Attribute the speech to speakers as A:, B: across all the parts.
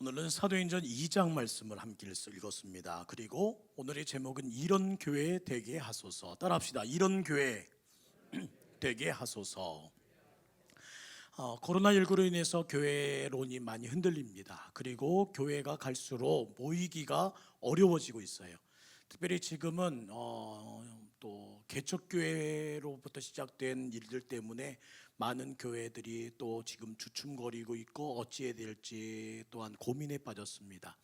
A: 오늘은 사도행전 2장 말씀을 함께 읽었습니다. 그리고 오늘의 제목은 이런 교회 되게 하소서. 따라합시다. 이런 교회 되게 하소서. 코로나19로 인해서 교회론이 많이 흔들립니다. 그리고 교회가 갈수록 모이기가 어려워지고 있어요. 특별히 지금은 또 개척교회로부터 시작된 일들 때문에 많은 교회들이 또 지금 주춤거리고 있고 어찌해야 될지 또한 고민에 빠졌습니다.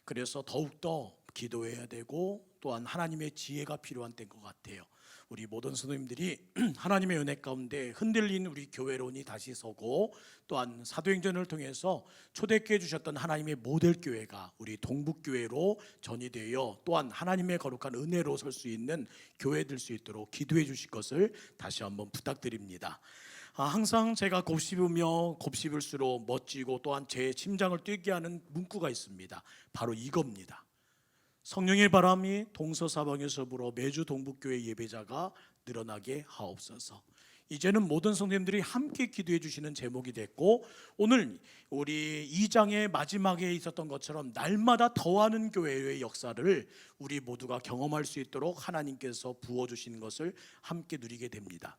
A: 그래서 더욱더 기도해야 되고 또한 하나님의 지혜가 필요한 때인 것 같아요. 우리 모든 성도님들이 하나님의 은혜 가운데 흔들린 우리 교회론이 다시 서고, 또한 사도행전을 통해서 초대교회 주셨던 하나님의 모델 교회가 우리 동북교회로 전이되어 또한 하나님의 거룩한 은혜로 설 수 있는 교회 될 수 있도록 기도해 주실 것을 다시 한번 부탁드립니다. 항상 제가 곱씹으며 곱씹을수록 멋지고 또한 제 심장을 뛰게 하는 문구가 있습니다. 바로 이겁니다. 성령의 바람이 동서사방에서 불어 매주 동북교회 예배자가 늘어나게 하옵소서. 이제는 모든 성도님들이 함께 기도해 주시는 제목이 됐고, 오늘 우리 2장의 마지막에 있었던 것처럼 날마다 더하는 교회의 역사를 우리 모두가 경험할 수 있도록 하나님께서 부어주시는 것을 함께 누리게 됩니다.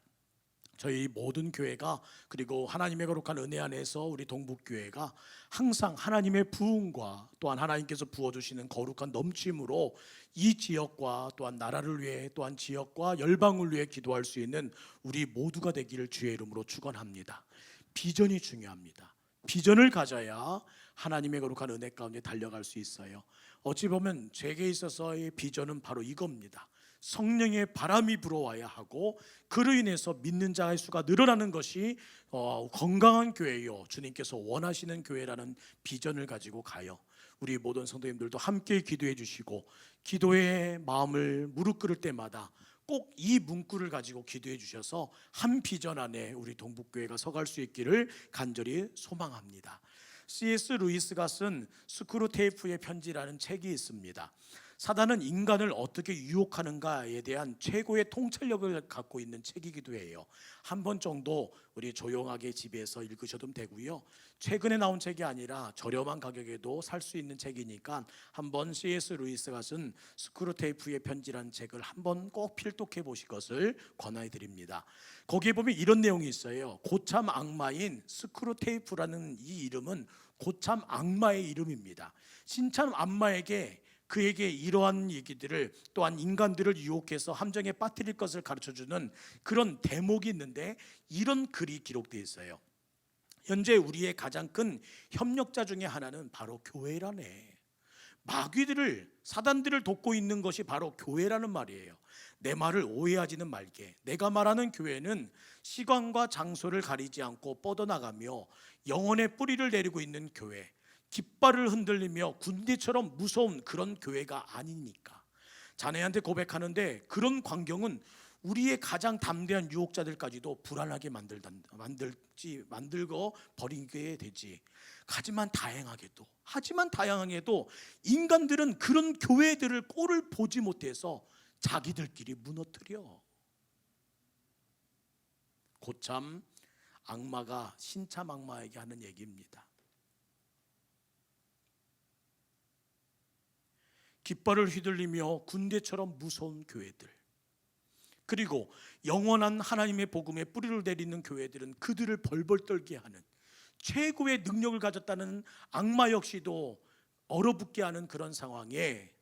A: 저희 모든 교회가, 그리고 하나님의 거룩한 은혜 안에서 우리 동북교회가 항상 하나님의 부흥과 또한 하나님께서 부어주시는 거룩한 넘침으로 이 지역과 또한 나라를 위해 또한 지역과 열방을 위해 기도할 수 있는 우리 모두가 되기를 주의 이름으로 축원합니다. 비전이 중요합니다. 비전을 가져야 하나님의 거룩한 은혜 가운데 달려갈 수 있어요. 어찌 보면 제게 있어서의 비전은 바로 이겁니다. 성령의 바람이 불어와야 하고, 그로 인해서 믿는 자의 수가 늘어나는 것이 건강한 교회요, 주님께서 원하시는 교회라는 비전을 가지고 가요. 우리 모든 성도님들도 함께 기도해 주시고, 기도의 마음을 무릎 꿇을 때마다 꼭 이 문구를 가지고 기도해 주셔서 한 비전 안에 우리 동북교회가 서갈 수 있기를 간절히 소망합니다. C.S. 루이스가 쓴 스크루테이프의 편지라는 책이 있습니다. 사단은 인간을 어떻게 유혹하는가에 대한 최고의 통찰력을 갖고 있는 책이기도 해요. 한 번 정도 우리 조용하게 집에서 읽으셔도 되고요. 최근에 나온 책이 아니라 저렴한 가격에도 살 수 있는 책이니까 한번 C.S. 루이스가 쓴 스크루테이프의 편지라는 책을 한번 꼭 필독해 보실 것을 권해 드립니다. 거기에 보면 이런 내용이 있어요. 고참 악마인 스크루테이프라는 이 이름은 고참 악마의 이름입니다. 신참 악마에게 그에게 이러한 얘기들을, 또한 인간들을 유혹해서 함정에 빠뜨릴 것을 가르쳐주는 그런 대목이 있는데, 이런 글이 기록되어 있어요. 현재 우리의 가장 큰 협력자 중에 하나는 바로 교회라네. 마귀들을, 사단들을 돕고 있는 것이 바로 교회라는 말이에요. 내 말을 오해하지는 말게. 내가 말하는 교회는 시간과 장소를 가리지 않고 뻗어나가며 영혼의 뿌리를 내리고 있는 교회, 깃발을 흔들리며 군대처럼 무서운 그런 교회가 아니니까. 자네한테 고백하는데, 그런 광경은 우리의 가장 담대한 유혹자들까지도 불안하게 만들고 버리게 되지. 하지만 다양하게도 인간들은 그런 교회들을 꼴을 보지 못해서 자기들끼리 무너뜨려. 고참 악마가 신참 악마에게 하는 얘기입니다. 깃발을 휘둘리며 군대처럼 무서운 교회들, 그리고 영원한 하나님의 복음에 뿌리를 내리는 교회들은 그들을 벌벌 떨게 하는, 최고의 능력을 가졌다는 악마 역시도 얼어붙게 하는 그런 상황에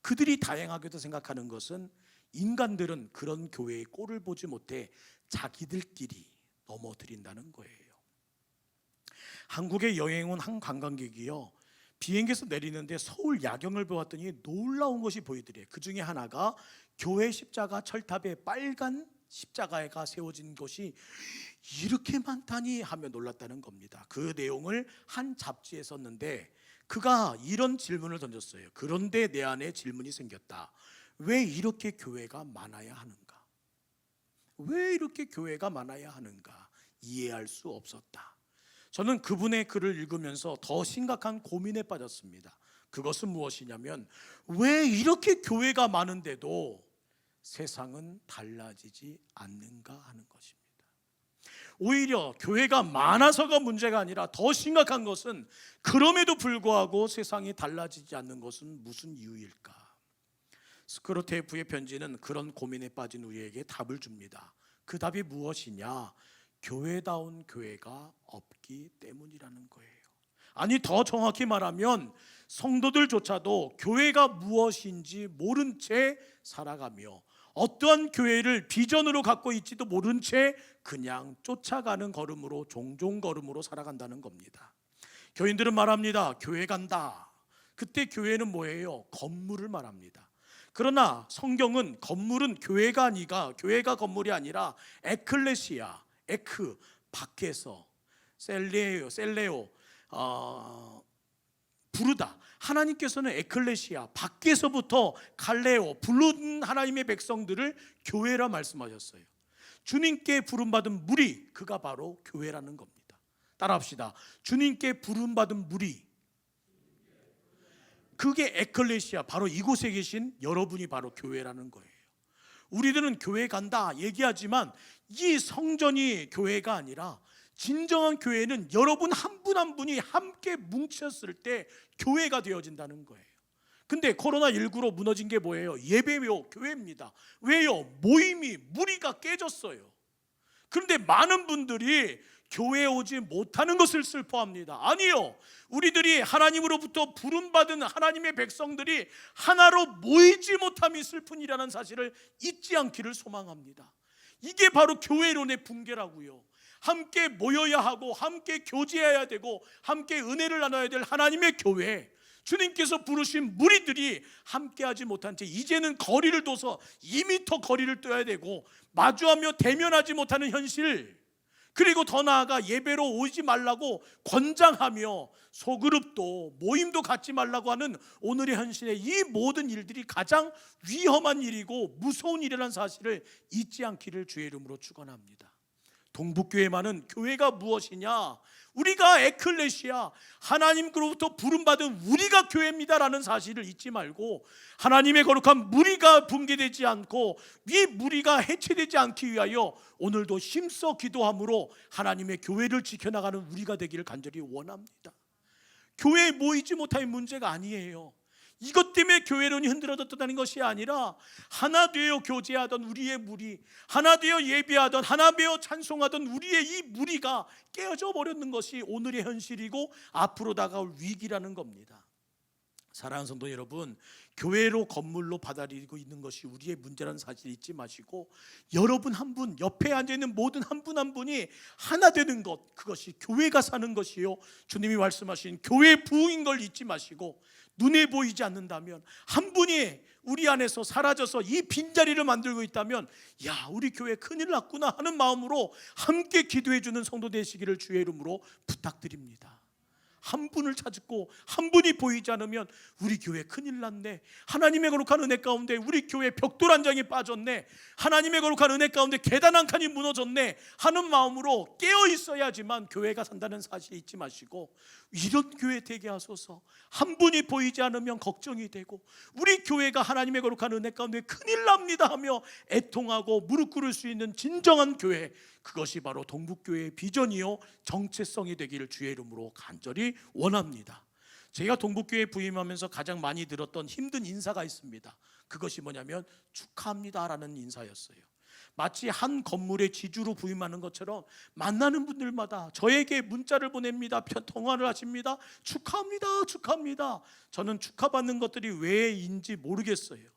A: 그들이 다양하게도 생각하는 것은, 인간들은 그런 교회의 꼴을 보지 못해 자기들끼리 넘어뜨린다는 거예요. 한국에 여행 온 한 관광객이요, 비행기에서 내리는데 서울 야경을 보았더니 놀라운 것이 보이더래요. 그 중에 하나가 교회 십자가 철탑에 빨간 십자가가 세워진 것이 이렇게 많다니 하며 놀랐다는 겁니다. 그 내용을 한 잡지에 썼는데, 그가 이런 질문을 던졌어요. 그런데 내 안에 질문이 생겼다. 왜 이렇게 교회가 많아야 하는가? 왜 이렇게 교회가 많아야 하는가? 이해할 수 없었다. 저는 그분의 글을 읽으면서 더 심각한 고민에 빠졌습니다. 그것은 무엇이냐면, 왜 이렇게 교회가 많은데도 세상은 달라지지 않는가 하는 것입니다. 오히려 교회가 많아서가 문제가 아니라 더 심각한 것은 그럼에도 불구하고 세상이 달라지지 않는 것은 무슨 이유일까? 스크루테이프의 편지는 그런 고민에 빠진 우리에게 답을 줍니다. 그 답이 무엇이냐? 교회다운 교회가 없기 때문이라는 거예요. 아니, 더 정확히 말하면 성도들조차도 교회가 무엇인지 모른 채 살아가며 어떠한 교회를 비전으로 갖고 있지도 모른 채 그냥 쫓아가는 걸음으로, 종종 걸음으로 살아간다는 겁니다. 교인들은 말합니다. 교회 간다. 그때 교회는 뭐예요? 건물을 말합니다. 그러나 성경은 건물은 교회가 건물이 아니라 에클레시아, 에크, 밖에서, 셀레오, 부르다. 하나님께서는 에클레시아, 밖에서부터 칼레오, 부른 하나님의 백성들을 교회라 말씀하셨어요. 주님께 부름받은 무리, 그가 바로 교회라는 겁니다. 따라합시다. 주님께 부름받은 무리, 그게 에클레시아, 바로 이곳에 계신 여러분이 바로 교회라는 거예요. 우리들은 교회 간다 얘기하지만 이 성전이 교회가 아니라 진정한 교회는 여러분 한 분 한 분이 함께 뭉쳤을 때 교회가 되어진다는 거예요. 근데 코로나19로 무너진 게 뭐예요? 예배요, 교회입니다. 왜요? 무리가 깨졌어요. 그런데 많은 분들이 교회에 오지 못하는 것을 슬퍼합니다. 아니요, 우리들이 하나님으로부터 부름받은 하나님의 백성들이 하나로 모이지 못함이 슬픈 일이라는 사실을 잊지 않기를 소망합니다. 이게 바로 교회론의 붕괴라고요. 함께 모여야 하고 함께 교제해야 되고 함께 은혜를 나눠야 될 하나님의 교회, 주님께서 부르신 무리들이 함께하지 못한 채 이제는 거리를 둬서 2m 거리를 둬야 되고 마주하며 대면하지 못하는 현실, 그리고 더 나아가 예배로 오지 말라고 권장하며 소그룹도 모임도 갖지 말라고 하는 오늘의 현실에 이 모든 일들이 가장 위험한 일이고 무서운 일이라는 사실을 잊지 않기를 주의 이름으로 축원합니다. 동북교회만은 교회가 무엇이냐? 우리가 에클레시아, 하나님으로부터 부름받은 우리가 교회입니다라는 사실을 잊지 말고 하나님의 거룩한 무리가 붕괴되지 않고 이 무리가 해체되지 않기 위하여 오늘도 힘써 기도함으로 하나님의 교회를 지켜나가는 우리가 되기를 간절히 원합니다. 교회에 모이지 못할 문제가 아니에요. 이것 때문에 교회론이 흔들어졌다는 것이 아니라 하나 되어 교제하던 우리의 무리, 하나 되어 예배하던, 하나 되어 찬송하던 우리의 이 무리가 깨어져 버렸는 것이 오늘의 현실이고 앞으로 다가올 위기라는 겁니다. 사랑하는 성도 여러분, 교회로 건물로 받아들이고 있는 것이 우리의 문제라는 사실 잊지 마시고 여러분 한 분, 옆에 앉아있는 모든 한 분 한 분이 하나 되는 것, 그것이 교회가 사는 것이요, 주님이 말씀하신 교회 부흥인 걸 잊지 마시고 눈에 보이지 않는다면 한 분이 우리 안에서 사라져서 이 빈자리를 만들고 있다면 야, 우리 교회 큰일 났구나 하는 마음으로 함께 기도해 주는 성도 되시기를 주의 이름으로 부탁드립니다. 한 분을 찾고 한 분이 보이지 않으면 우리 교회 큰일 났네, 하나님의 거룩한 은혜 가운데 우리 교회 벽돌 한 장이 빠졌네, 하나님의 거룩한 은혜 가운데 계단 한 칸이 무너졌네 하는 마음으로 깨어 있어야지만 교회가 산다는 사실 잊지 마시고 이런 교회 되게 하소서. 한 분이 보이지 않으면 걱정이 되고 우리 교회가 하나님의 거룩한 은혜 가운데 큰일 납니다 하며 애통하고 무릎 꿇을 수 있는 진정한 교회, 그것이 바로 동북교회의 비전이요 정체성이 되기를 주의 이름으로 간절히 원합니다. 제가 동북교회에 부임하면서 가장 많이 들었던 힘든 인사가 있습니다. 그것이 뭐냐면 축하합니다라는 인사였어요. 마치 한 건물의 지주로 부임하는 것처럼 만나는 분들마다 저에게 문자를 보냅니다. 통화를 하십니다. 축하합니다, 축하합니다. 저는 축하받는 것들이 왜인지 모르겠어요.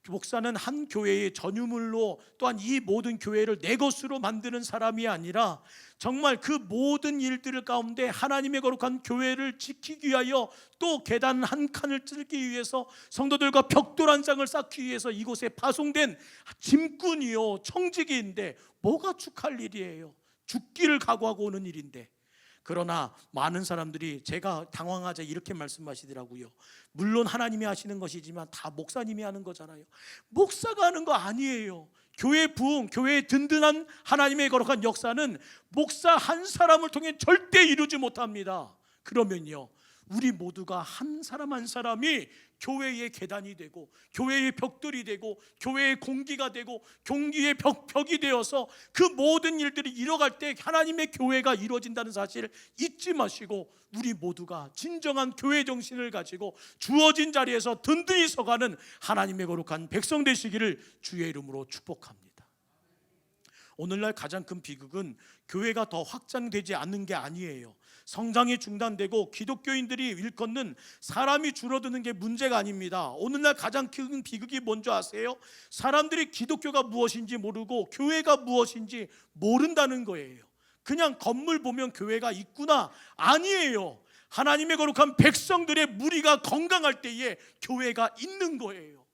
A: 목사는 한 교회의 전유물로 또한 이 모든 교회를 내 것으로 만드는 사람이 아니라 정말 그 모든 일들 가운데 하나님의 거룩한 교회를 지키기 위하여 또 계단 한 칸을 뚫기 위해서 성도들과 벽돌 한 장을 쌓기 위해서 이곳에 파송된 짐꾼이요 청지기인데 뭐가 축할 일이에요? 죽기를 각오하고 오는 일인데. 그러나 많은 사람들이 제가 당황하자 이렇게 말씀하시더라고요. 물론 하나님이 하시는 것이지만 다 목사님이 하는 거잖아요. 목사가 하는 거 아니에요. 교회 부흥, 교회의 든든한 하나님의 거룩한 역사는 목사 한 사람을 통해 절대 이루지 못합니다. 그러면요, 우리 모두가 한 사람 한 사람이 교회의 계단이 되고, 교회의 벽돌이 되고, 교회의 공기가 되고, 공기의 벽이 되어서 그 모든 일들이 이뤄갈 때 하나님의 교회가 이루어진다는 사실을 잊지 마시고, 우리 모두가 진정한 교회 정신을 가지고 주어진 자리에서 든든히 서가는 하나님의 거룩한 백성 되시기를 주의 이름으로 축복합니다. 오늘날 가장 큰 비극은 교회가 더 확장되지 않는 게 아니에요. 성장이 중단되고 기독교인들이 일컫는 사람이 줄어드는 게 문제가 아닙니다. 오늘날 가장 큰 비극이 뭔지 아세요? 사람들이 기독교가 무엇인지 모르고 교회가 무엇인지 모른다는 거예요. 그냥 건물 보면 교회가 있구나, 아니에요. 하나님의 거룩한 백성들의 무리가 건강할 때에 교회가 있는 거예요.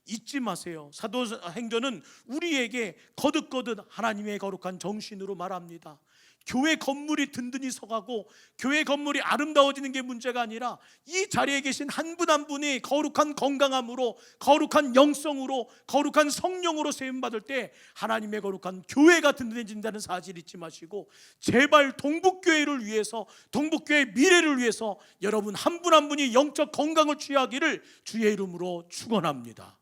A: 잊지 마세요. 사도행전은 우리에게 거듭거듭 하나님의 거룩한 정신으로 말합니다. 교회 건물이 든든히 서가고 교회 건물이 아름다워지는 게 문제가 아니라 이 자리에 계신 한 분 한 분이 거룩한 건강함으로, 거룩한 영성으로, 거룩한 성령으로 세움받을 때 하나님의 거룩한 교회가 든든해진다는 사실 잊지 마시고, 제발 동북교회를 위해서, 동북교회의 미래를 위해서 여러분 한 분 한 분이 영적 건강을 취하기를 주의 이름으로 축원합니다.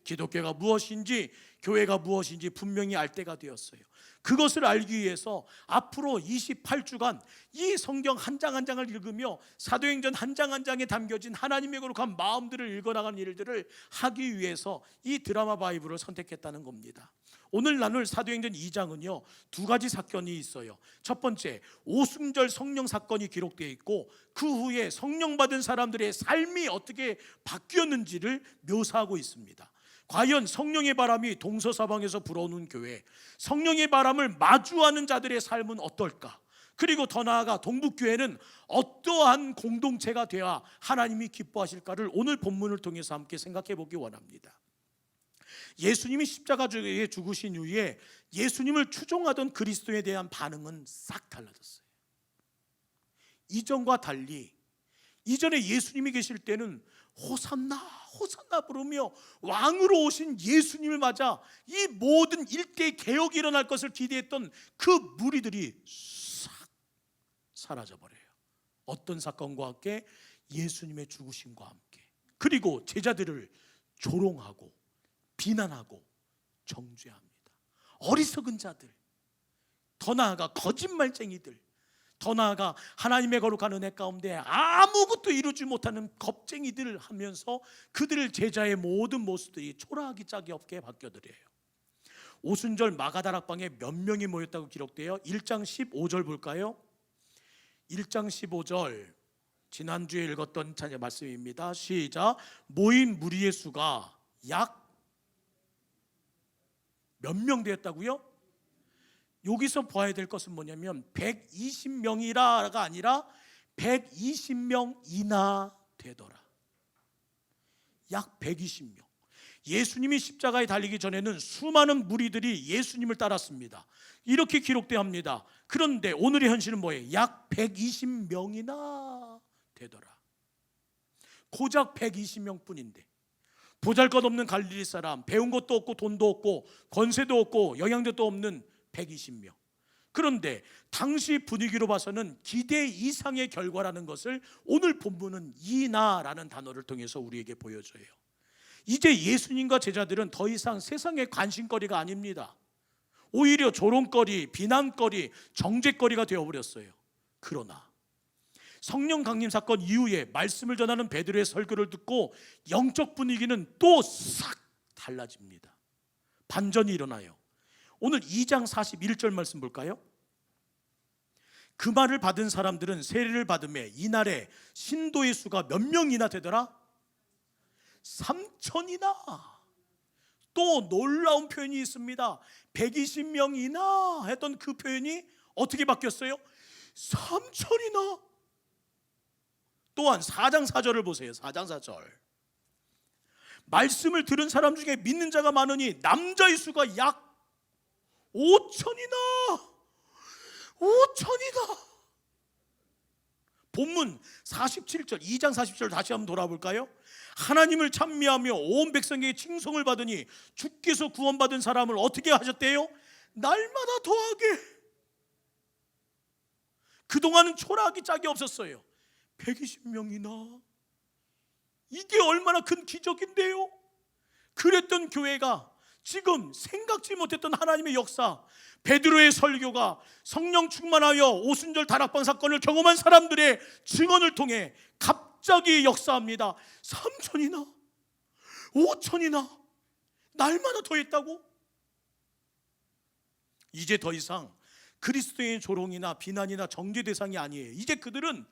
A: 기독교가 무엇인지, 교회가 무엇인지 분명히 알 때가 되었어요. 그것을 알기 위해서 앞으로 28주간 이 성경 한 장 한 장을 읽으며 사도행전 한 장 한 장에 담겨진 하나님의 거룩한 마음들을 읽어나가는 일들을 하기 위해서 이 드라마 바이블을 선택했다는 겁니다. 오늘 나눌 사도행전 2장은요, 두 가지 사건이 있어요. 첫 번째, 오순절 성령 사건이 기록되어 있고, 그 후에 성령 받은 사람들의 삶이 어떻게 바뀌었는지를 묘사하고 있습니다. 과연 성령의 바람이 동서사방에서 불어오는 교회, 성령의 바람을 마주하는 자들의 삶은 어떨까? 그리고 더 나아가 동북교회는 어떠한 공동체가 되어야 하나님이 기뻐하실까를 오늘 본문을 통해서 함께 생각해 보기 원합니다. 예수님이 십자가에 죽으신 이후에 예수님을 추종하던 그리스도에 대한 반응은 싹 달라졌어요. 이전과 달리, 이전에 예수님이 계실 때는 호산나 호산나 부르며 왕으로 오신 예수님을 맞아 이 모든 일대의 개혁이 일어날 것을 기대했던 그 무리들이 싹 사라져버려요. 어떤 사건과 함께? 예수님의 죽으심과 함께. 그리고 제자들을 조롱하고 비난하고 정죄합니다. 어리석은 자들, 더 나아가 거짓말쟁이들, 더 나아가 하나님의 거룩한 은혜 가운데 아무것도 이루지 못하는 겁쟁이들을 하면서 그들을 제자의 모든 모습들이 초라하기 짝이 없게 바뀌어드려요. 오순절 마가다락방에 몇 명이 모였다고 기록돼요? 1장 15절 볼까요? 1장 15절, 지난주에 읽었던 말씀입니다. 시작. 모인 무리의 수가 약 몇 명 되었다고요? 여기서 봐야 될 것은 뭐냐면 120명이라가 아니라 120명이나 되더라. 약 120명. 예수님이 십자가에 달리기 전에는 수많은 무리들이 예수님을 따랐습니다. 이렇게 기록되어 합니다. 그런데 오늘의 현실은 뭐예요? 약 120명이나 되더라. 고작 120명 뿐인데, 보잘것없는 갈릴리 사람, 배운 것도 없고 돈도 없고 권세도 없고 영향력도 없는 120명. 그런데 당시 분위기로 봐서는 기대 이상의 결과라는 것을 오늘 본문은 이나라는 단어를 통해서 우리에게 보여줘요. 이제 예수님과 제자들은 더 이상 세상의 관심거리가 아닙니다. 오히려 조롱거리, 비난거리, 정죄거리가 되어버렸어요. 그러나 성령 강림 사건 이후에 말씀을 전하는 베드로의 설교를 듣고 영적 분위기는 또 싹 달라집니다. 반전이 일어나요. 오늘 2장 41절 말씀 볼까요? 그 말을 받은 사람들은 세례를 받음에 이날에 신도의 수가 몇 명이나 되더라? 3천이나. 또 놀라운 표현이 있습니다. 120명이나 했던 그 표현이 어떻게 바뀌었어요? 3천이나. 또한 4장 4절을 보세요. 4장 4절. 말씀을 들은 사람 중에 믿는 자가 많으니 남자의 수가 약 5천이나. 5천이다. 본문 47절, 2장 40절 다시 한번 돌아볼까요? 하나님을 찬미하며 온 백성에게 칭송을 받으니 주께서 구원받은 사람을 어떻게 하셨대요? 날마다 더하게. 그동안은 초라하기 짝이 없었어요. 120명이나. 이게 얼마나 큰 기적인데요. 그랬던 교회가 지금 생각지 못했던 하나님의 역사, 베드로의 설교가 성령 충만하여 오순절 다락방 사건을 경험한 사람들의 증언을 통해 갑자기 역사합니다. 3천이나 5천이나 날마다 더했다고? 이제 더 이상 그리스도의 조롱이나 비난이나 정죄 대상이 아니에요. 이제 그들은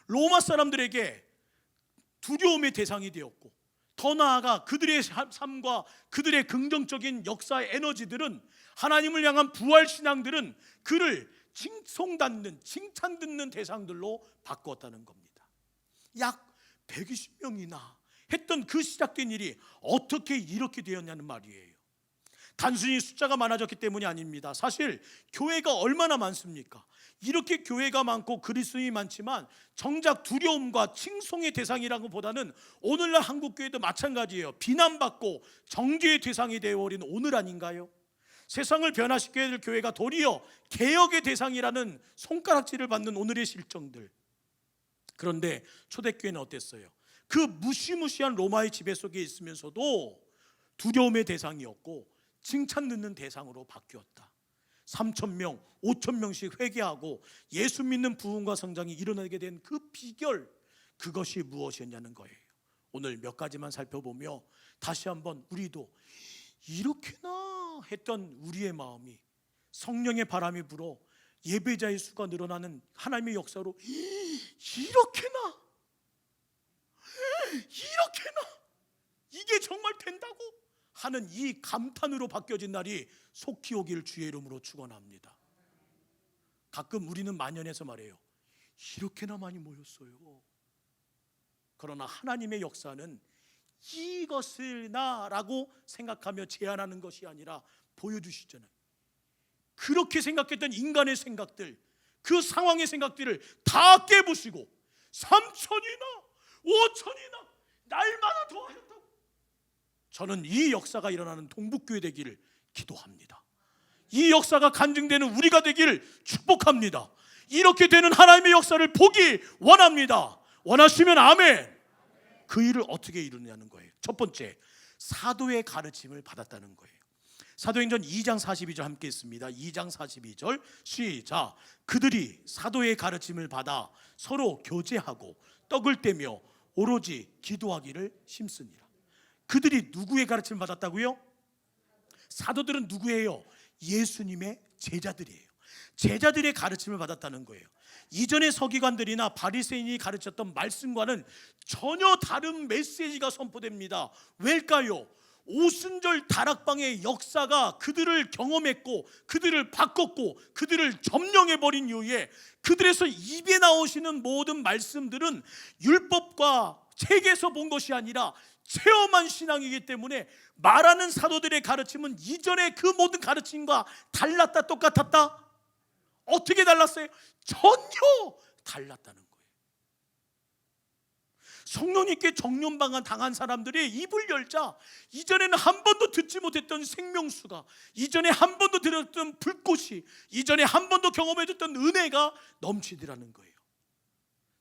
A: 로마 사람들에게 두려움의 대상이 되었고, 더 나아가 그들의 삶과 그들의 긍정적인 역사의 에너지들은, 하나님을 향한 부활신앙들은 그를 칭송받는, 칭찬 듣는 대상들로 바꾸었다는 겁니다. 약 120명이나 했던 그 시작된 일이 어떻게 이렇게 되었냐는 말이에요. 단순히 숫자가 많아졌기 때문이 아닙니다. 사실 교회가 얼마나 많습니까? 이렇게 교회가 많고 그리스도인이 많지만 정작 두려움과 칭송의 대상이라고 보다는 오늘날 한국교회도 마찬가지예요. 비난받고 정죄의 대상이 되어버린 오늘 아닌가요? 세상을 변화시켜야 될 교회가 도리어 개혁의 대상이라는 손가락질을 받는 오늘의 실정들. 그런데 초대교회는 어땠어요? 그 무시무시한 로마의 지배 속에 있으면서도 두려움의 대상이었고 칭찬 듣는 대상으로 바뀌었다. 3,000명, 5,000명씩 회개하고 예수 믿는 부흥과 성장이 일어나게 된 그 비결, 그것이 무엇이었냐는 거예요. 오늘 몇 가지만 살펴보며 다시 한번 우리도 이렇게나 했던 우리의 마음이 성령의 바람이 불어 예배자의 수가 늘어나는 하나님의 역사로 이렇게나 이게 정말 된다고 하는 이 감탄으로 바뀌어진 날이 속히 오길 주의 이름으로 축원합니다. 가끔 우리는 만연해서 말해요. 이렇게나 많이 모였어요. 그러나 하나님의 역사는 이것을 나라고 생각하며 제안하는 것이 아니라 보여주시잖아요. 그렇게 생각했던 인간의 생각들, 그 상황의 생각들을 다 깨부시고 3천이나 5천이나 날마다 더 하셨다고. 저는 이 역사가 일어나는 동북교회 되기를 기도합니다. 이 역사가 간증되는 우리가 되기를 축복합니다. 이렇게 되는 하나님의 역사를 보기 원합니다. 원하시면 아멘. 그 일을 어떻게 이루느냐는 거예요. 첫 번째, 사도의 가르침을 받았다는 거예요. 사도행전 2장 42절 함께 있습니다. 2장 42절 시작. 그들이 사도의 가르침을 받아 서로 교제하고 떡을 떼며 오로지 기도하기를 힘쓰니라. 그들이 누구의 가르침을 받았다고요? 사도들은 누구예요? 예수님의 제자들이에요. 제자들의 가르침을 받았다는 거예요. 이전의 서기관들이나 바리새인이 가르쳤던 말씀과는 전혀 다른 메시지가 선포됩니다. 왜일까요? 오순절 다락방의 역사가 그들을 경험했고 그들을 바꿨고 그들을 점령해버린 이후에 그들에서 입에 나오시는 모든 말씀들은 율법과 책에서 본 것이 아니라 체험한 신앙이기 때문에 말하는 사도들의 가르침은 이전의 그 모든 가르침과 달랐다, 똑같았다? 어떻게 달랐어요? 전혀 달랐다는 거예요. 성령님께 정령방한 당한 사람들이 입을 열자 이전에는 한 번도 듣지 못했던 생명수가, 이전에 한 번도 들었던 불꽃이, 이전에 한 번도 경험해줬던 은혜가 넘치더라는 거예요.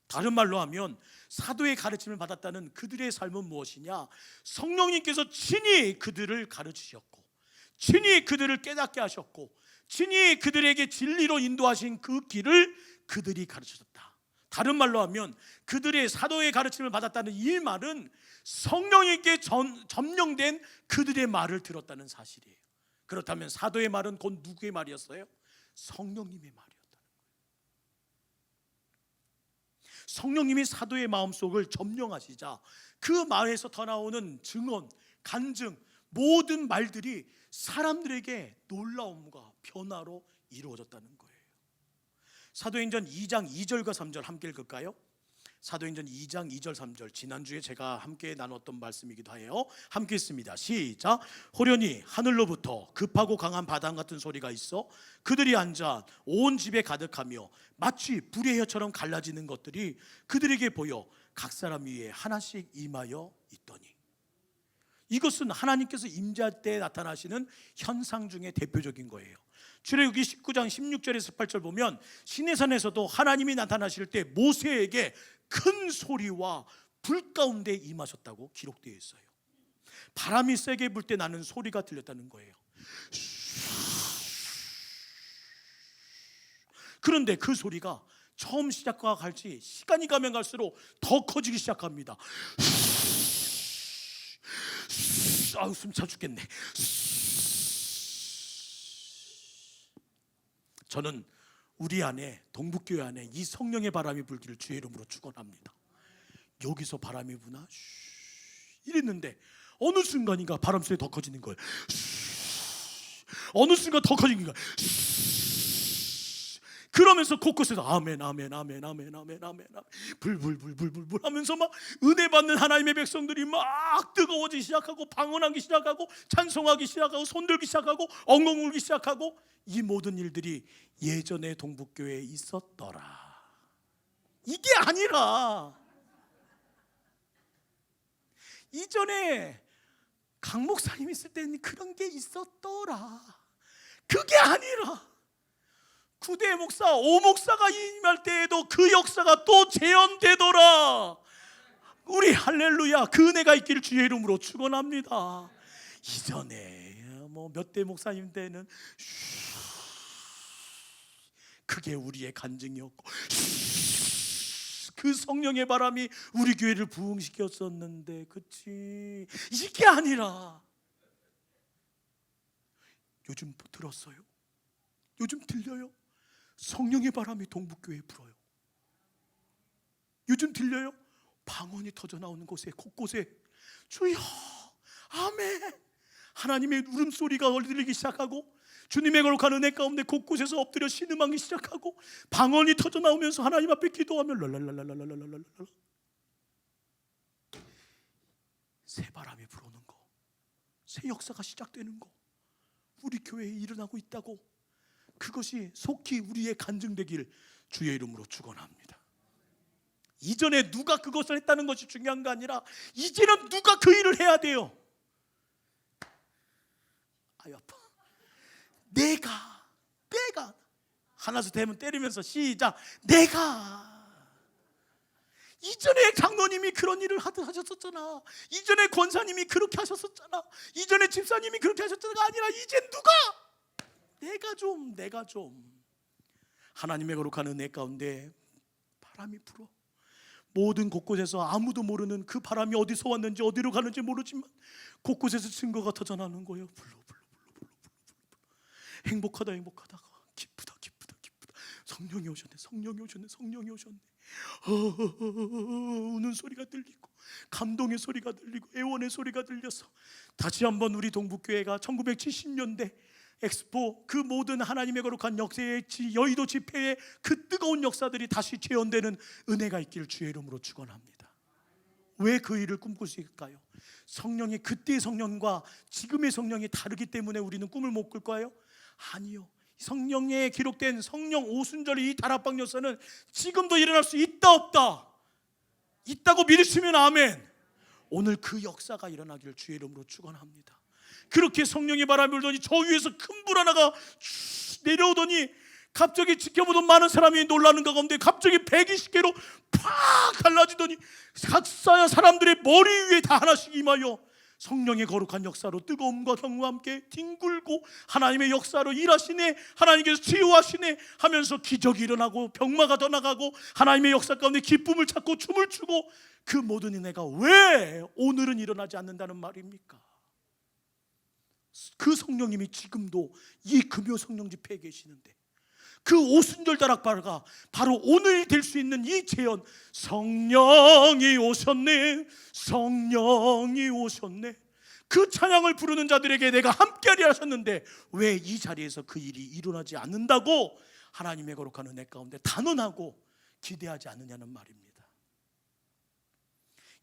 A: 다른 말로 하면 사도의 가르침을 받았다는 그들의 삶은 무엇이냐? 성령님께서 친히 그들을 가르치셨고 친히 그들을 깨닫게 하셨고 친히 그들에게 진리로 인도하신 그 길을 그들이 가르쳐줬다. 다른 말로 하면 그들의 사도의 가르침을 받았다는 이 말은 성령님께 점령된 그들의 말을 들었다는 사실이에요. 그렇다면 사도의 말은 곧 누구의 말이었어요? 성령님의 말이었다는 거예요. 성령님이 사도의 마음속을 점령하시자 그 말에서 더 나오는 증언, 간증, 모든 말들이 사람들에게 놀라움과 변화로 이루어졌다는 거예요. 사도행전 2장 2절과 3절 함께 읽을까요? 사도행전 2장 2절 3절 지난주에 제가 함께 나눴던 말씀이기도 해요. 함께 있습니다. 시작. 호련히 하늘로부터 급하고 강한 바람 같은 소리가 있어 그들이 앉아 온 집에 가득하며 마치 불의 혀처럼 갈라지는 것들이 그들에게 보여 각 사람 위에 하나씩 임하여 있더니. 이것은 하나님께서 임재할 때 나타나시는 현상 중에 대표적인 거예요. 출애굽기 19장 16절에서 18절 보면 시내산에서도 하나님이 나타나실 때 모세에게 큰 소리와 불 가운데 임하셨다고 기록되어 있어요. 바람이 세게 불 때 나는 소리가 들렸다는 거예요. 그런데 그 소리가 처음 시작과 같이 시간이 가면 갈수록 더 커지기 시작합니다. 아우, 숨 차 죽겠네. 저는 우리 안에, 동북교회 안에 이 성령의 바람이 불기를 주의 이름으로 축원합니다. 여기서 바람이 부나 이랬는데 어느 순간인가 바람 소리 더 커지는 거예요. 어느 순간 더 커지는 거예요. 그러면서 곳곳에서 아멘 아멘 아멘 아멘 아멘 아멘 불불불불불 하면서 막 은혜 받는 하나님의 백성들이 막 뜨거워지기 시작하고 방언하기 시작하고 찬송하기 시작하고 손들기 시작하고 엉엉 울기 시작하고, 이 모든 일들이 예전에 동북교회에 있었더라. 이게 아니라 이전에 강 목사님 있을 때는 그런 게 있었더라. 그게 아니라 구대 목사, 오 목사가 임할 때에도 그 역사가 또 재현되더라. 우리 할렐루야, 그 은혜가 있기를 주의 이름으로 축원합니다. 이전에 뭐 몇 대 목사님 때는 그게 우리의 간증이었고 그 성령의 바람이 우리 교회를 부흥시켰었는데, 그치? 이게 아니라 요즘 들었어요? 요즘 들려요? 성령의 바람이 동북교회에 불어요. 요즘 들려요? 방언이 터져 나오는 곳에, 곳곳에 주여 아멘 하나님의 울음소리가 들리기 시작하고, 주님의 거룩한 은혜 가운데 곳곳에서 엎드려 신음하기 시작하고, 방언이 터져 나오면서 하나님 앞에 기도하며 랄랄랄랄랄랄랄랄랄 새 바람이 불어오는 거, 새 역사가 시작되는 거 우리 교회에 일어나고 있다고, 그것이 속히 우리의 간증되길 주의 이름으로 축원합니다. 이전에 누가 그것을 했다는 것이 중요한 거 아니라 이제는 누가 그 일을 해야 돼요. 아유 아파. 내가 하나씩 되면 때리면서 시작. 내가 이전에 장로님이 그런 일을 하셨었잖아. 이전에 권사님이 그렇게 하셨었잖아. 이전에 집사님이 그렇게 하셨잖아가 아니라 이젠 누가 내가 좀 하나님의 거룩한 은혜 가운데 바람이 불어. 모든 곳곳에서 아무도 모르는 그 바람이 어디서 왔는지 어디로 가는지 모르지만 곳곳에서 증거가 터져나오는 거예요. 불러 행복하다 기쁘다 성령이 오셨네. 우는 소리가 들리고 감동의 소리가 들리고 애원의 소리가 들려서 다시 한번 우리 동북교회가 1970년대 엑스포, 그 모든 하나님의 거룩한 역사의 여의도 집회의 그 뜨거운 역사들이 다시 재현되는 은혜가 있기를 주의 이름으로 축원합니다. 왜 그 일을 꿈꿀 수 있을까요? 성령이, 그때의 성령과 지금의 성령이 다르기 때문에 우리는 꿈을 못 꿀까요? 아니요. 성령에 기록된 성령 오순절의 이 다락방 역사는 지금도 일어날 수 있다 없다? 있다고 믿으시면 아멘. 오늘 그 역사가 일어나기를 주의 이름으로 축원합니다. 그렇게 성령의 바람이 불더니 저 위에서 큰 불 하나가 내려오더니 갑자기 지켜보던 많은 사람이 놀라는 가운데 갑자기 120개로 팍 갈라지더니 각사야 사람들의 머리 위에 다 하나씩 임하여 성령의 거룩한 역사로 뜨거움과 경과 함께 뒹굴고 하나님의 역사로 일하시네, 하나님께서 치유하시네 하면서 기적이 일어나고 병마가 더 나가고 하나님의 역사 가운데 기쁨을 찾고 춤을 추고, 그 모든 은혜가 왜 오늘은 일어나지 않는다는 말입니까? 그 성령님이 지금도 이 금요 성령 집회에 계시는데, 그 오순절 다락바가 바로 오늘 될 수 있는 이 재현, 성령이 오셨네, 성령이 오셨네, 그 찬양을 부르는 자들에게 내가 함께하리 하셨는데 왜 이 자리에서 그 일이 일어나지 않는다고 하나님의 거룩한 은혜 가운데 단언하고 기대하지 않느냐는 말입니다.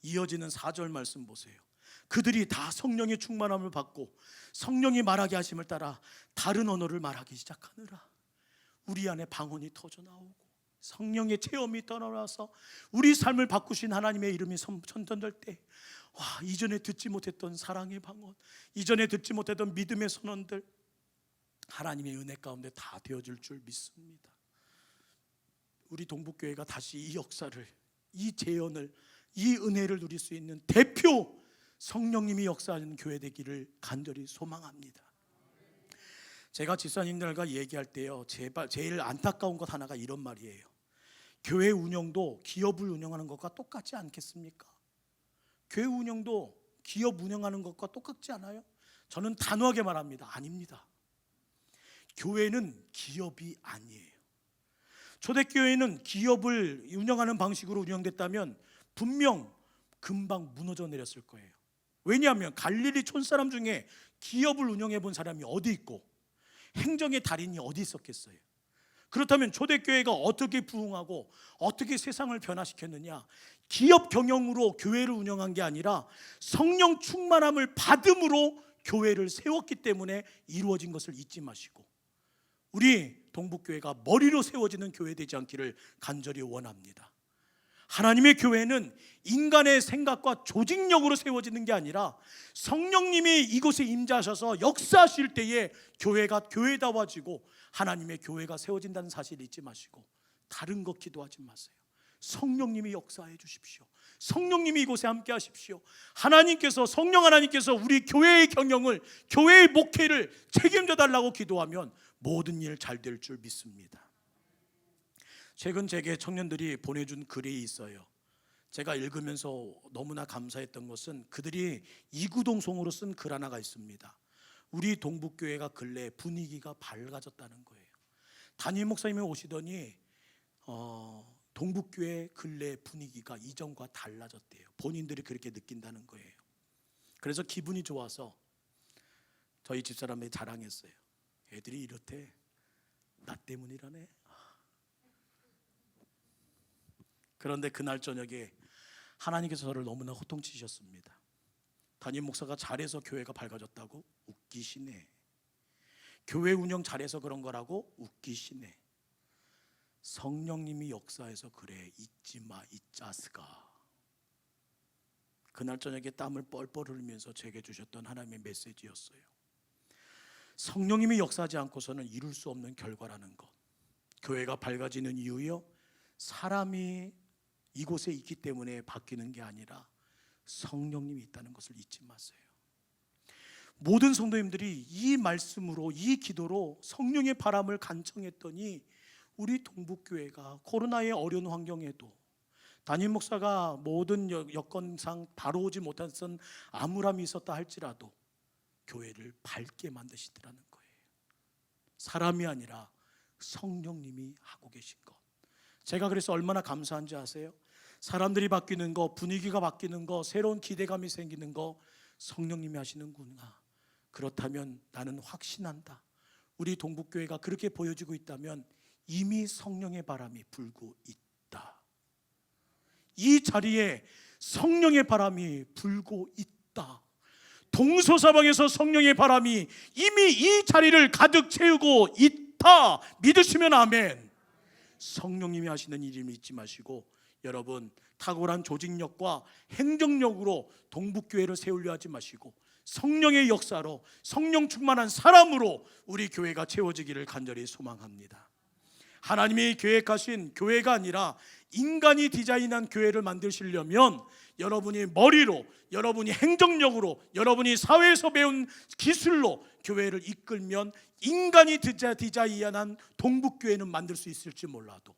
A: 이어지는 4절 말씀 보세요. 그들이 다 성령의 충만함을 받고 성령이 말하게 하심을 따라 다른 언어를 말하기 시작하느라 우리 안에 방언이 터져 나오고 성령의 체험이 떠나와서 우리 삶을 바꾸신 하나님의 이름이 선전될 때, 와, 이전에 듣지 못했던 사랑의 방언, 이전에 듣지 못했던 믿음의 선언들 하나님의 은혜 가운데 다 되어질 줄 믿습니다. 우리 동북교회가 다시 이 역사를 이 재현을, 이 은혜를 누릴 수 있는 대표 성령님이 역사하는 교회 되기를 간절히 소망합니다. 제가 집사님들과 얘기할 때요, 제일 안타까운 것 하나가 이런 말이에요. 교회 운영도 기업을 운영하는 것과 똑같지 않겠습니까? 교회 운영도 기업 운영하는 것과 똑같지 않아요? 저는 단호하게 말합니다. 아닙니다. 교회는 기업이 아니에요. 초대교회는 기업을 운영하는 방식으로 운영됐다면 분명 금방 무너져 내렸을 거예요. 왜냐하면 갈릴리 촌사람 중에 기업을 운영해 본 사람이 어디 있고 행정의 달인이 어디 있었겠어요? 그렇다면 초대교회가 어떻게 부흥하고 어떻게 세상을 변화시켰느냐? 기업 경영으로 교회를 운영한 게 아니라 성령 충만함을 받음으로 교회를 세웠기 때문에 이루어진 것을 잊지 마시고, 우리 동북교회가 머리로 세워지는 교회 되지 않기를 간절히 원합니다. 하나님의 교회는 인간의 생각과 조직력으로 세워지는 게 아니라 성령님이 이곳에 임재하셔서 역사하실 때에 교회가 교회다워지고 하나님의 교회가 세워진다는 사실을 잊지 마시고, 다른 것 기도하지 마세요. 성령님이 역사해 주십시오. 성령님이 이곳에 함께 하십시오. 하나님께서, 성령 하나님께서 우리 교회의 경영을, 교회의 목회를 책임져 달라고 기도하면 모든 일 잘 될 줄 믿습니다. 최근 제게 청년들이 보내준 글이 있어요. 제가 읽으면서 너무나 감사했던 것은 그들이 이구동성으로 쓴 글 하나가 있습니다. 우리 동북교회가 근래 분위기가 밝아졌다는 거예요. 담임 목사님이 오시더니 동북교회 근래 분위기가 이전과 달라졌대요. 본인들이 그렇게 느낀다는 거예요. 그래서 기분이 좋아서 저희 집사람이 자랑했어요. 애들이 이렇대. 나 때문이라네. 그런데 그날 저녁에 하나님께서 저를 너무나 호통치셨습니다. 담임 목사가 잘해서 교회가 밝아졌다고? 웃기시네. 교회 운영 잘해서 그런 거라고? 웃기시네. 성령님이 역사해서 그래. 잊지 마, 이 짜스가. 그날 저녁에 땀을 뻘뻘 흘리면서 제게 주셨던 하나님의 메시지였어요. 성령님이 역사하지 않고서는 이룰 수 없는 결과라는 것. 교회가 밝아지는 이유요, 사람이 이곳에 있기 때문에 바뀌는 게 아니라 성령님이 있다는 것을 잊지 마세요. 모든 성도님들이 이 말씀으로, 이 기도로 성령의 바람을 간청했더니 우리 동북교회가 코로나의 어려운 환경에도 담임 목사가 모든 여건상 바로 오지 못했던 암울함이 있었다 할지라도 교회를 밝게 만드시더라는 거예요. 사람이 아니라 성령님이 하고 계신 것. 제가 그래서 얼마나 감사한지 아세요? 사람들이 바뀌는 거, 분위기가 바뀌는 거, 새로운 기대감이 생기는 거 성령님이 하시는구나. 그렇다면 나는 확신한다. 우리 동북교회가 그렇게 보여지고 있다면 이미 성령의 바람이 불고 있다. 이 자리에 성령의 바람이 불고 있다. 동서사방에서 성령의 바람이 이미 이 자리를 가득 채우고 있다. 믿으시면 아멘. 성령님이 하시는 일을 잊지 마시고, 여러분 탁월한 조직력과 행정력으로 동북교회를 세우려 하지 마시고 성령의 역사로, 성령 충만한 사람으로 우리 교회가 채워지기를 간절히 소망합니다. 하나님이 계획하신 교회가 아니라 인간이 디자인한 교회를 만드시려면 여러분이 머리로, 여러분이 행정력으로, 여러분이 사회에서 배운 기술로 교회를 이끌면 인간이 디자인한 동북교회는 만들 수 있을지 몰라도,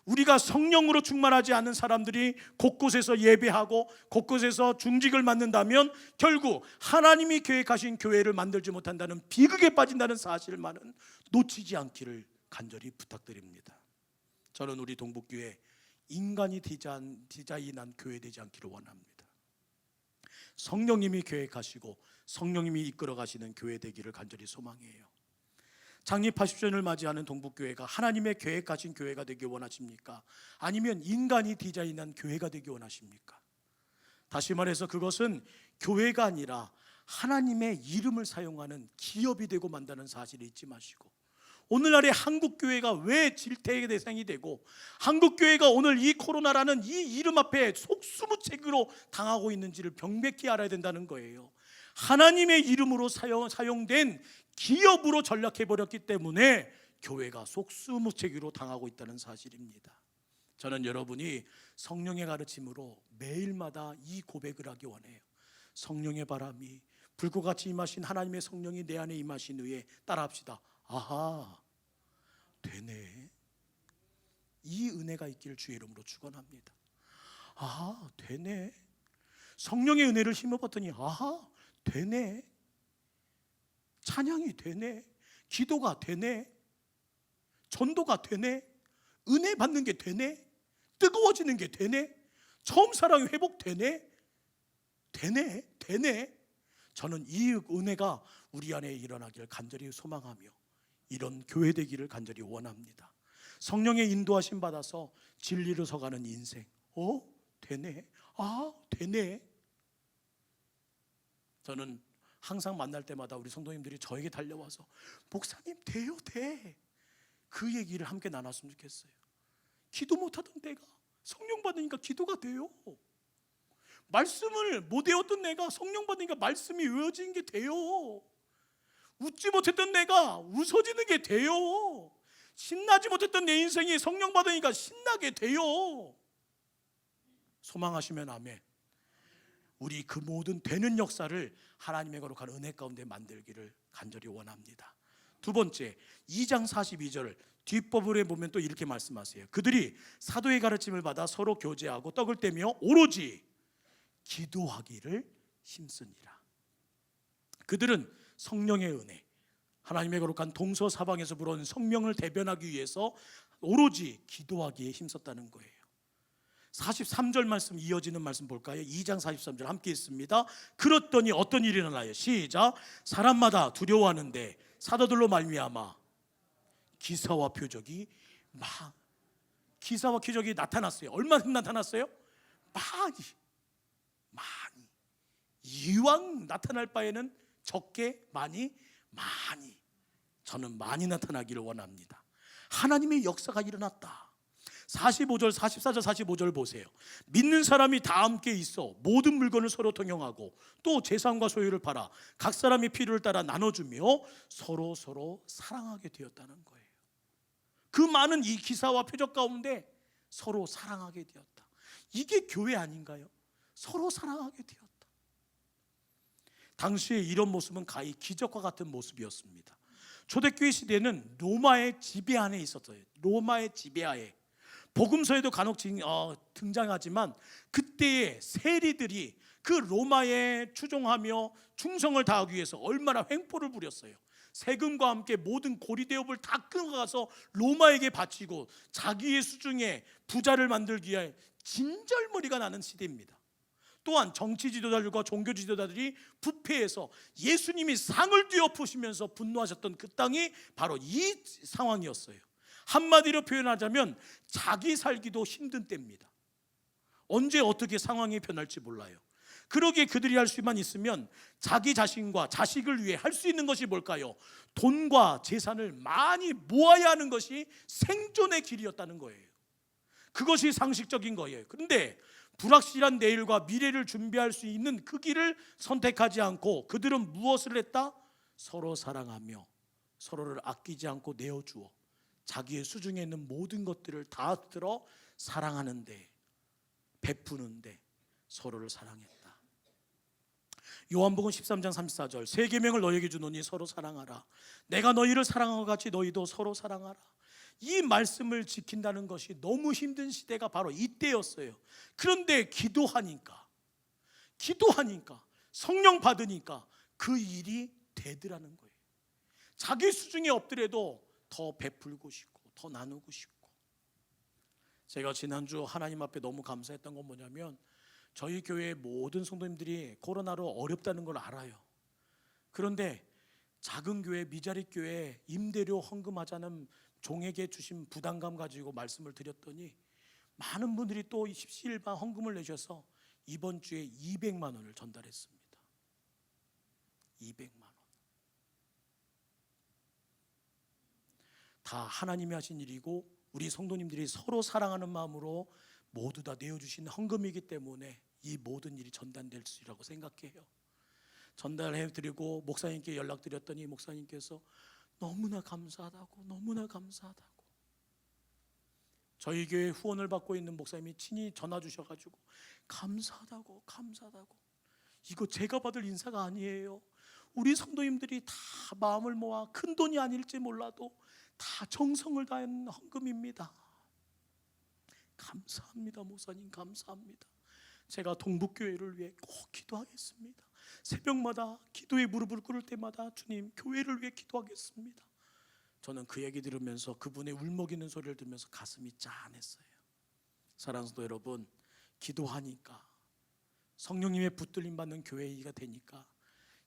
A: 우리가 성령으로 충만하지 않은 사람들이 곳곳에서 예배하고 곳곳에서 중직을 맡는다면 결국 하나님이 계획하신 교회를 만들지 못한다는 비극에 빠진다는 사실만은 놓치지 않기를 간절히 부탁드립니다. 저는 우리 동북교회 인간이 디자인한 교회 되지 않기를 원합니다. 성령님이 계획하시고 성령님이 이끌어 가시는 교회 되기를 간절히 소망해요. 창립 80주년을 맞이하는 동북교회가 하나님의 계획하신 교회가 되기 원하십니까? 아니면 인간이 디자인한 교회가 되기 원하십니까? 다시 말해서 그것은 교회가 아니라 하나님의 이름을 사용하는 기업이 되고 만다는 사실을 잊지 마시고, 오늘날의 한국교회가 왜 질타의 대상이 되고 한국교회가 오늘 이 코로나라는 이 이름 앞에 속수무책으로 당하고 있는지를 명백히 알아야 된다는 거예요. 하나님의 이름으로 사용된 기업으로 전락해버렸기 때문에 교회가 속수무책으로 당하고 있다는 사실입니다. 저는 여러분이 성령의 가르침으로 매일마다 이 고백을 하기 원해요. 성령의 바람이 불꽃같이 임하신 하나님의 성령이 내 안에 임하신 후에 따라합시다. 아하, 되네. 이 은혜가 있기를 주의 이름으로 축원합니다. 아하, 되네. 성령의 은혜를 힘입었더니 아하, 되네. 찬양이 되네. 기도가 되네. 전도가 되네. 은혜 받는 게 되네. 뜨거워지는 게 되네. 처음 사랑이 회복되네. 되네. 저는 이 은혜가 우리 안에 일어나기를 간절히 소망하며 이런 교회 되기를 간절히 원합니다. 성령의 인도하심 받아서 진리로 서가는 인생. 되네. 되네. 저는 항상 만날 때마다 우리 성도님들이 저에게 달려와서 목사님 돼요, 돼. 그 얘기를 함께 나눴으면 좋겠어요. 기도 못하던 내가 성령 받으니까 기도가 돼요. 말씀을 못 외웠던 내가 성령 받으니까 말씀이 외워지는 게 돼요. 웃지 못했던 내가 웃어지는 게 돼요. 신나지 못했던 내 인생이 성령 받으니까 신나게 돼요. 소망하시면 아멘. 우리 그 모든 되는 역사를 하나님의 거룩한 은혜 가운데 만들기를 간절히 원합니다. 두 번째, 2장 42절 뒷부분에 보면 또 이렇게 말씀하세요. 그들이 사도의 가르침을 받아 서로 교제하고 떡을 떼며 오로지 기도하기를 힘쓰니라. 그들은 성령의 은혜, 하나님의 거룩한 동서사방에서 불어온 성령을 대변하기 위해서 오로지 기도하기에 힘썼다는 거예요. 43절 말씀 이어지는 말씀 볼까요? 2장 43절 함께 있습니다. 그랬더니 어떤 일이 일어나요? 시작. 사람마다 두려워하는데 사도들로 말미암아 기사와 표적이 나타났어요. 얼마나 나타났어요? 많이. 이왕 나타날 바에는 적게 많이. 저는 많이 나타나기를 원합니다. 하나님의 역사가 일어났다. 45절, 44절, 45절 보세요. 믿는 사람이 다 함께 있어 모든 물건을 서로 통용하고 또 재산과 소유를 팔아 각 사람의 필요를 따라 나눠주며 서로 사랑하게 되었다는 거예요. 그 많은 이 기사와 표적 가운데 서로 사랑하게 되었다. 이게 교회 아닌가요? 서로 사랑하게 되었다. 당시에 이런 모습은 가히 기적과 같은 모습이었습니다. 초대교회 시대는 로마의 지배 안에 있었어요. 로마의 지배하에. 복음서에도 간혹 등장하지만 그때의 세리들이 그 로마에 추종하며 충성을 다하기 위해서 얼마나 횡포를 부렸어요. 세금과 함께 모든 고리대업을 다 끊어가서 로마에게 바치고 자기의 수중에 부자를 만들기 위해 진절머리가 나는 시대입니다. 또한 정치 지도자들과 종교 지도자들이 부패해서 예수님이 상을 뒤엎으시면서 분노하셨던 그 땅이 바로 이 상황이었어요. 한마디로 표현하자면 자기 살기도 힘든 때입니다. 언제 어떻게 상황이 변할지 몰라요. 그러기에 그들이 할 수만 있으면 자기 자신과 자식을 위해 할 수 있는 것이 뭘까요? 돈과 재산을 많이 모아야 하는 것이 생존의 길이었다는 거예요. 그것이 상식적인 거예요. 그런데 불확실한 내일과 미래를 준비할 수 있는 그 길을 선택하지 않고 그들은 무엇을 했다? 서로 사랑하며 서로를 아끼지 않고 내어주어 자기의 수중에 있는 모든 것들을 다 들어 사랑하는데, 베푸는데 서로를 사랑했다. 요한복음 13장 34절 새 계명을 너희에게 주노니 서로 사랑하라. 내가 너희를 사랑한 것 같이 너희도 서로 사랑하라. 이 말씀을 지킨다는 것이 너무 힘든 시대가 바로 이때였어요. 그런데 기도하니까 성령 받으니까 그 일이 되더라는 거예요. 자기 수중에 없더라도 더 베풀고 싶고 더 나누고 싶고. 제가 지난주 하나님 앞에 너무 감사했던 건 뭐냐면 저희 교회의 모든 성도님들이 코로나로 어렵다는 걸 알아요. 그런데 작은 교회, 미자리 교회 임대료 헌금하자는 종에게 주신 부담감 가지고 말씀을 드렸더니 많은 분들이 또 십시일반 헌금을 내셔서 이번 주에 200만 원을 전달했습니다. 200만 원. 다 하나님이 하신 일이고 우리 성도님들이 서로 사랑하는 마음으로 모두 다 내어주신 헌금이기 때문에 이 모든 일이 전달될 수 있라고 생각해요. 전달해드리고 목사님께 연락드렸더니 목사님께서 너무나 감사하다고 저희 교회 후원을 받고 있는 목사님이 친히 전화 주셔가지고 감사하다고. 이거 제가 받을 인사가 아니에요. 우리 성도님들이 다 마음을 모아, 큰 돈이 아닐지 몰라도 다 정성을 다한 헌금입니다. 감사합니다. 목사님 감사합니다. 제가 동북교회를 위해 꼭 기도하겠습니다. 새벽마다 기도에 무릎을 꿇을 때마다 주님 교회를 위해 기도하겠습니다. 저는 그 얘기 들으면서 그분의 울먹이는 소리를 들으면서 가슴이 짠했어요. 사랑하는 성도 여러분, 기도하니까 성령님의 붙들림 받는 교회가 되니까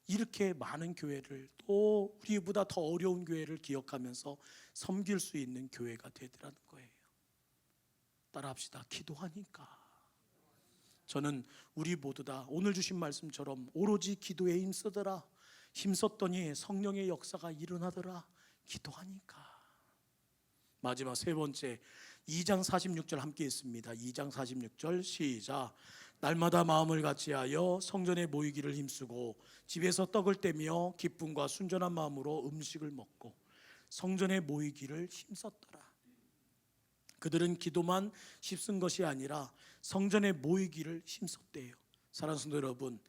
A: 이렇게 많은 교회를, 또 우리보다 더 어려운 교회를 기억하면서 섬길 수 있는 교회가 되더라는 거예요. 따라합시다. 기도하니까. 저는 우리 모두 다 오늘 주신 말씀처럼 오로지 기도에 힘쓰더라. 힘썼더니 성령의 역사가 일어나더라. 기도하니까. 마지막 세 번째 2장 46절 함께 있습니다. 2장 46절 시작. 날마다 마음을 같이하여 성전에 모이기를 힘쓰고 집에서 떡을 떼며 기쁨과 순전한 마음으로 음식을 먹고 성전에 모이기를 힘썼더라. 그들은 기도만 힘쓴 것이 아니라 성전에 모이기를 힘썼대요. 사랑하는 성도 여러분,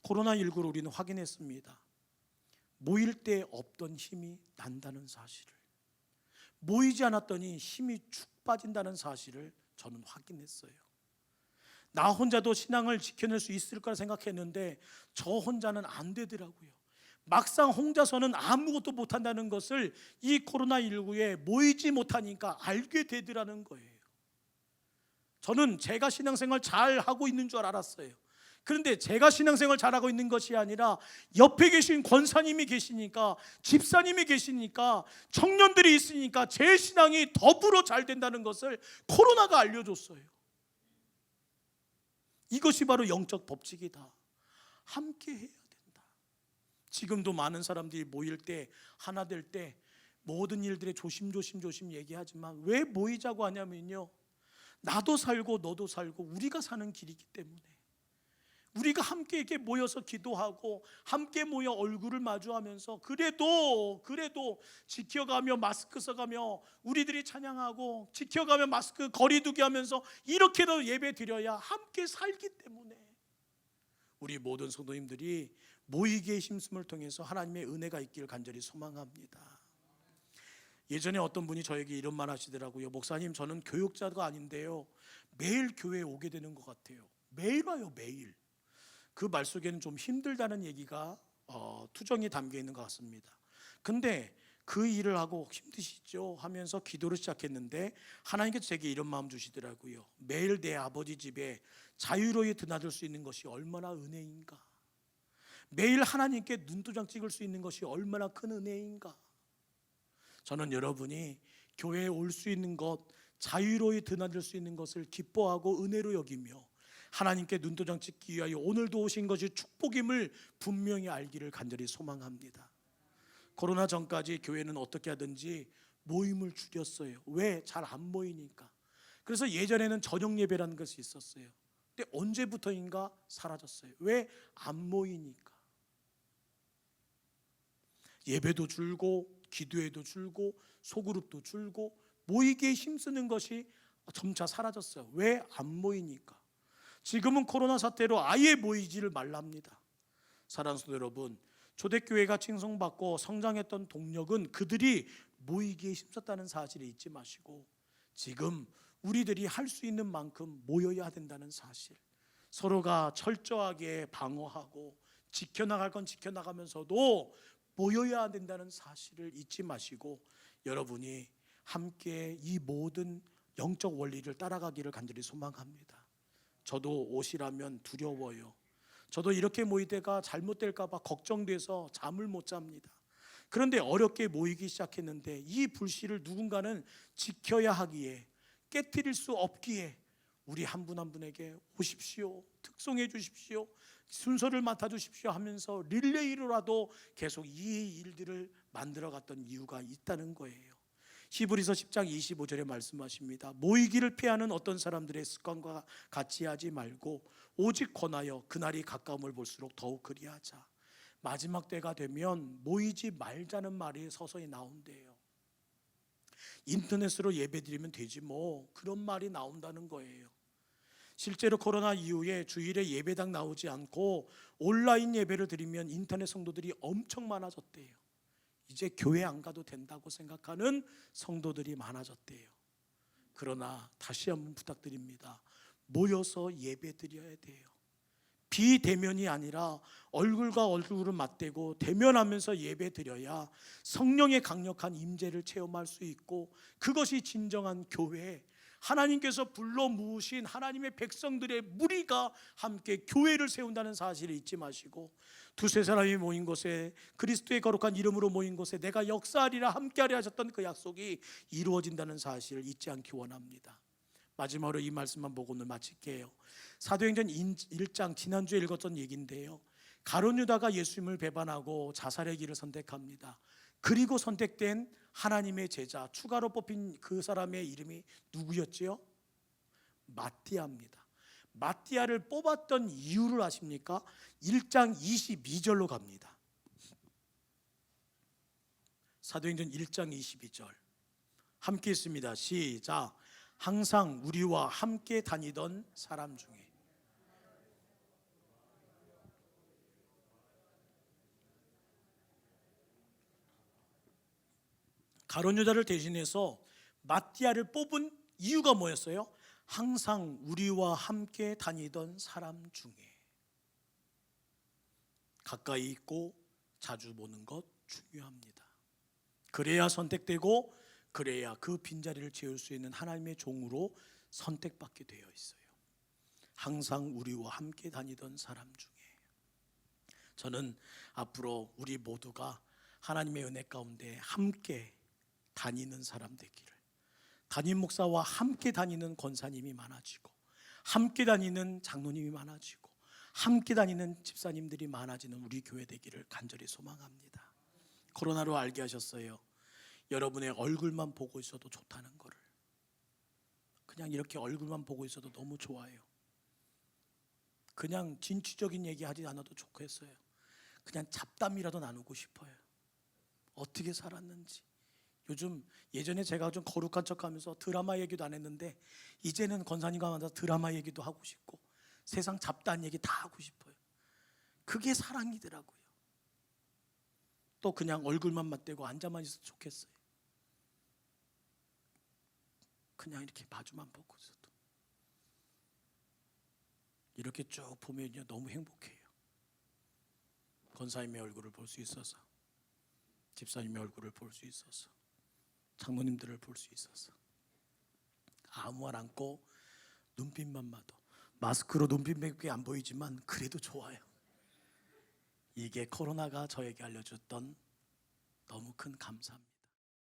A: 코로나19로 우리는 확인했습니다. 모일 때 없던 힘이 난다는 사실을, 모이지 않았더니 힘이 축 빠진다는 사실을 저는 확인했어요. 나 혼자도 신앙을 지켜낼 수 있을 거라 생각했는데 저 혼자는 안 되더라고요. 막상 혼자서는 아무것도 못한다는 것을 이 코로나19에 모이지 못하니까 알게 되더라는 거예요. 저는 제가 신앙생활 잘 하고 있는 줄 알았어요. 그런데 제가 신앙생활 잘하고 있는 것이 아니라 옆에 계신 권사님이 계시니까, 집사님이 계시니까, 청년들이 있으니까 제 신앙이 더불어 잘 된다는 것을 코로나가 알려줬어요. 이것이 바로 영적 법칙이다. 함께 해야 된다. 지금도 많은 사람들이 모일 때, 하나 될 때 모든 일들에 조심조심 얘기하지만 왜 모이자고 하냐면요, 나도 살고 너도 살고 우리가 사는 길이기 때문에 우리가 함께 이렇게 모여서 기도하고 함께 모여 얼굴을 마주하면서 그래도 지켜가며 마스크 써가며 우리들이 찬양하고 지켜가며 마스크 거리두기 하면서 이렇게도 예배 드려야 함께 살기 때문에 우리 모든 성도님들이 모이기의 힘씀을 통해서 하나님의 은혜가 있기를 간절히 소망합니다. 예전에 어떤 분이 저에게 이런 말 하시더라고요. 목사님, 저는 교육자가 아닌데요, 매일 교회에 오게 되는 것 같아요. 매일 와요, 매일. 그 말 속에는 좀 힘들다는 얘기가 투정이 담겨 있는 것 같습니다. 근데 그 일을 하고 힘드시죠 하면서 기도를 시작했는데 하나님께서 제게 이런 마음 주시더라고요. 매일 내 아버지 집에 자유로이 드나들 수 있는 것이 얼마나 은혜인가. 매일 하나님께 눈도장 찍을 수 있는 것이 얼마나 큰 은혜인가. 저는 여러분이 교회에 올 수 있는 것, 자유로이 드나들 수 있는 것을 기뻐하고 은혜로 여기며 하나님께 눈도장 찍기 위하여 오늘도 오신 것이 축복임을 분명히 알기를 간절히 소망합니다. 코로나 전까지 교회는 어떻게 하든지 모임을 줄였어요. 왜? 잘 안 모이니까. 그래서 예전에는 저녁 예배라는 것이 있었어요. 근데 언제부터인가 사라졌어요. 왜? 안 모이니까. 예배도 줄고 기도회도 줄고 소그룹도 줄고 모이기에 힘쓰는 것이 점차 사라졌어요. 왜? 안 모이니까. 지금은 코로나 사태로 아예 모이지를 말랍니다. 사랑하는 성도 여러분, 초대교회가 칭송받고 성장했던 동력은 그들이 모이기에 힘썼다는 사실을 잊지 마시고 지금 우리들이 할 수 있는 만큼 모여야 된다는 사실, 서로가 철저하게 방어하고 지켜나갈 건 지켜나가면서도 모여야 된다는 사실을 잊지 마시고 여러분이 함께 이 모든 영적 원리를 따라가기를 간절히 소망합니다. 저도 오시라면 두려워요. 저도 이렇게 모이다가 잘못될까 봐 걱정돼서 잠을 못 잡니다. 그런데 어렵게 모이기 시작했는데 이 불씨를 누군가는 지켜야 하기에, 깨트릴 수 없기에 우리 한 분 한 분에게 오십시오, 특송해 주십시오, 순서를 맡아주십시오 하면서 릴레이로라도 계속 이 일들을 만들어갔던 이유가 있다는 거예요. 히브리서 10장 25절에 말씀하십니다. 모이기를 피하는 어떤 사람들의 습관과 같이 하지 말고 오직 권하여 그날이 가까움을 볼수록 더욱 그리하자. 마지막 때가 되면 모이지 말자는 말이 서서히 나온대요. 인터넷으로 예배드리면 되지 뭐, 그런 말이 나온다는 거예요. 실제로 코로나 이후에 주일에 예배당 나오지 않고 온라인 예배를 드리면 인터넷 성도들이 엄청 많아졌대요. 이제 교회 안 가도 된다고 생각하는 성도들이 많아졌대요. 그러나 다시 한번 부탁드립니다. 모여서 예배 드려야 돼요. 비대면이 아니라 얼굴과 얼굴을 맞대고 대면하면서 예배 드려야 성령의 강력한 임재를 체험할 수 있고, 그것이 진정한 교회, 하나님께서 불러 모으신 하나님의 백성들의 무리가 함께 교회를 세운다는 사실을 잊지 마시고, 두세 사람이 모인 곳에, 그리스도의 거룩한 이름으로 모인 곳에 내가 역사하리라 함께하리 하셨던 그 약속이 이루어진다는 사실을 잊지 않기 원합니다. 마지막으로 이 말씀만 보고 오늘 마칠게요. 사도행전 1장, 지난주에 읽었던 얘기인데요, 가룟 유다가 예수님을 배반하고 자살의 길을 선택합니다. 그리고 선택된 하나님의 제자, 추가로 뽑힌 그 사람의 이름이 누구였지요? 마띠아입니다. 마띠아를 뽑았던 이유를 아십니까? 1장 22절로 갑니다. 사도행전 1장 22절 함께 있습니다. 시작. 항상 우리와 함께 다니던 사람 중에. 가룟 유다를 대신해서 마띠아를 뽑은 이유가 뭐였어요? 항상 우리와 함께 다니던 사람 중에. 가까이 있고 자주 보는 것 중요합니다. 그래야 선택되고, 그래야 그 빈자리를 채울 수 있는 하나님의 종으로 선택받게 되어 있어요. 항상 우리와 함께 다니던 사람 중에. 저는 앞으로 우리 모두가 하나님의 은혜 가운데 함께 다니는 사람 되기를, 담임 목사와 함께 다니는 권사님이 많아지고, 함께 다니는 장로님이 많아지고, 함께 다니는 집사님들이 많아지는 우리 교회 되기를 간절히 소망합니다. 코로나로 알게 하셨어요. 여러분의 얼굴만 보고 있어도 좋다는 거를. 그냥 이렇게 얼굴만 보고 있어도 너무 좋아요. 그냥 진취적인 얘기 하지 않아도 좋겠어요. 그냥 잡담이라도 나누고 싶어요. 어떻게 살았는지. 요즘, 예전에 제가 좀 거룩한 척하면서 드라마 얘기도 안 했는데, 이제는 권사님과 만나서 드라마 얘기도 하고 싶고 세상 잡다한 얘기 다 하고 싶어요. 그게 사랑이더라고요. 또 그냥 얼굴만 맞대고 앉아만 있어도 좋겠어요. 그냥 이렇게 마주만 보고 있어도. 이렇게 쭉 보면요, 너무 행복해요. 권사님의 얼굴을 볼 수 있어서, 집사님의 얼굴을 볼 수 있어서, 장로님들을 볼 수 있어서. 아무 말 않고 눈빛만 봐도, 마스크로 눈빛밖에 안 보이지만 그래도 좋아요. 이게 코로나가 저에게 알려줬던 너무 큰 감사입니다.